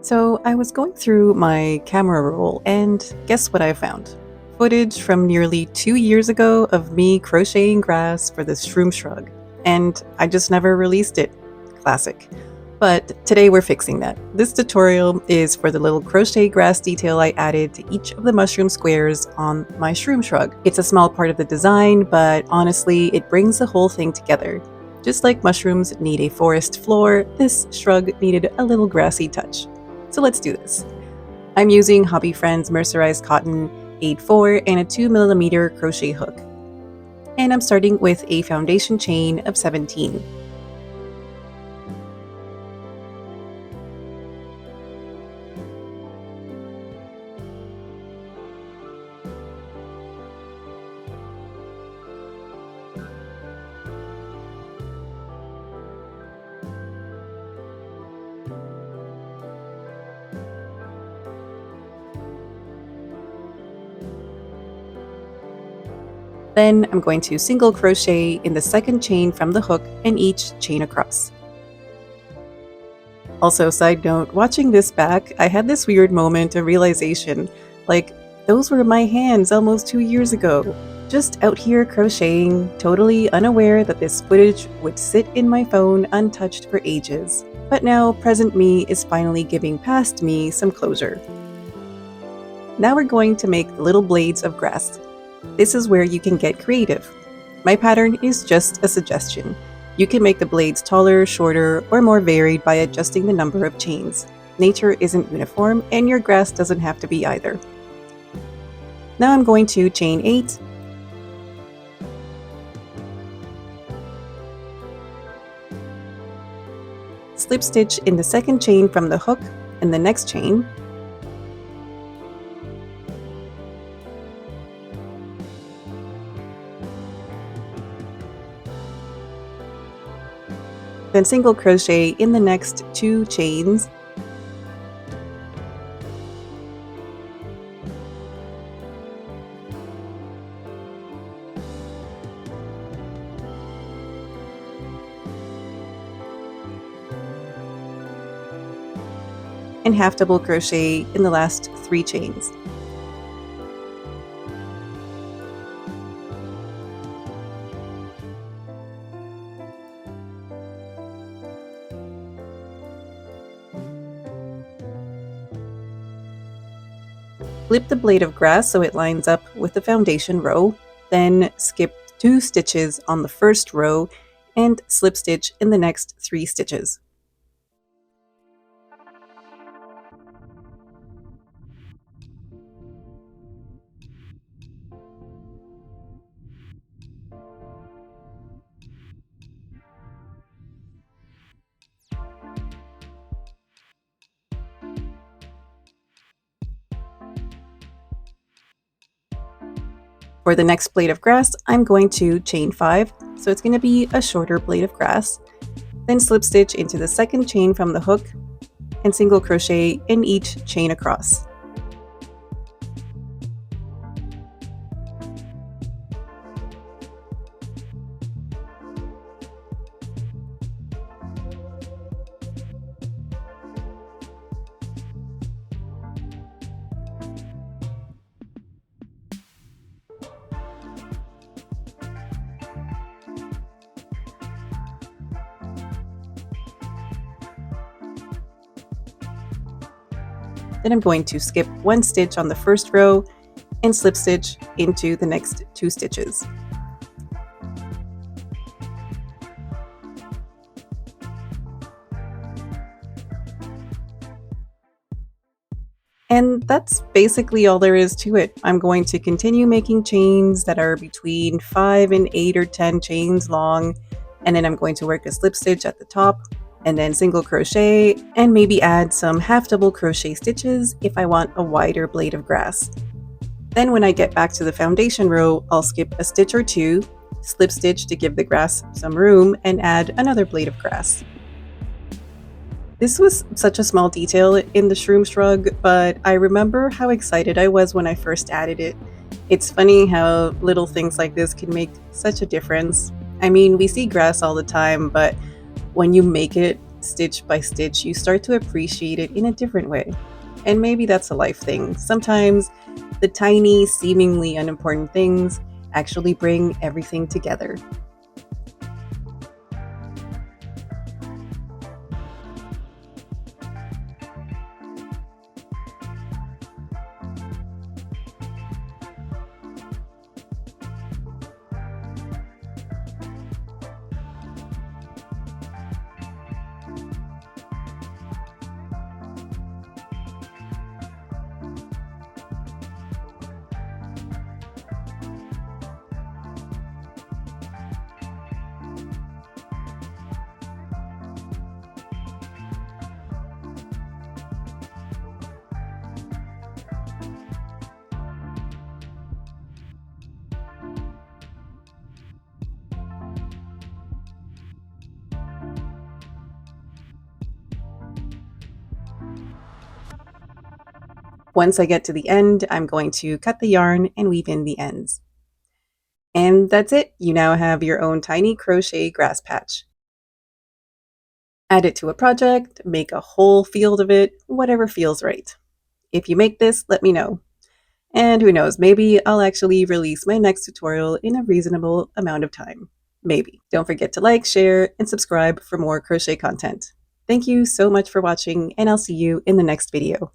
So I was going through my camera roll and guess what I found? Footage from nearly 2 years ago of me crocheting grass for the Shroom Shrug, and I just never released it. Classic. But today we're fixing that. This tutorial is for the little crochet grass detail I added to each of the mushroom squares on my Shroom Shrug. It's a small part of the design, but honestly, it brings the whole thing together. Just like mushrooms need a forest floor, this shrug needed a little grassy touch. So let's do this. I'm using Hobby Friends mercerized cotton 8/4 and a 2mm crochet hook. And I'm starting with a foundation chain of 17. Then I'm going to single crochet in the second chain from the hook and each chain across. Also, side note, watching this back, I had this weird moment of realization, like, those were my hands almost 2 years ago. Just out here crocheting, totally unaware that this footage would sit in my phone untouched for ages. But now, present me is finally giving past me some closure. Now we're going to make little blades of grass. This is where you can get creative. My pattern is just a suggestion. You can make the blades taller, shorter, or more varied by adjusting the number of chains. Nature isn't uniform, and your grass doesn't have to be either. Now I'm going to chain 8, slip stitch in the second chain from the hook and the next chain, then single crochet in the next 2 chains, and half double crochet in the last 3 chains. Flip the blade of grass so it lines up with the foundation row, then skip 2 stitches on the first row and slip stitch in the next 3 stitches. For the next blade of grass, I'm going to chain 5, so it's going to be a shorter blade of grass, then slip stitch into the second chain from the hook and single crochet in each chain across. Then I'm going to skip 1 stitch on the first row and slip stitch into the next 2 stitches. And that's basically all there is to it. I'm going to continue making chains that are between 5 and 8 or 10 chains long, and then I'm going to work a slip stitch at the top, and then single crochet, and maybe add some half double crochet stitches if I want a wider blade of grass. Then when I get back to the foundation row, I'll skip a stitch or 2, slip stitch to give the grass some room, and add another blade of grass. This was such a small detail in the Shroom Shrug, but I remember how excited I was when I first added it. It's funny how little things like this can make such a difference. I mean, we see grass all the time, but when you make it stitch by stitch, you start to appreciate it in a different way. And maybe that's a life thing. Sometimes the tiny, seemingly unimportant things actually bring everything together. Once I get to the end, I'm going to cut the yarn and weave in the ends. And that's it. You now have your own tiny crochet grass patch. Add it to a project, make a whole field of it, whatever feels right. If you make this, let me know. And who knows, maybe I'll actually release my next tutorial in a reasonable amount of time. Maybe. Don't forget to like, share, and subscribe for more crochet content. Thank you so much for watching, and I'll see you in the next video.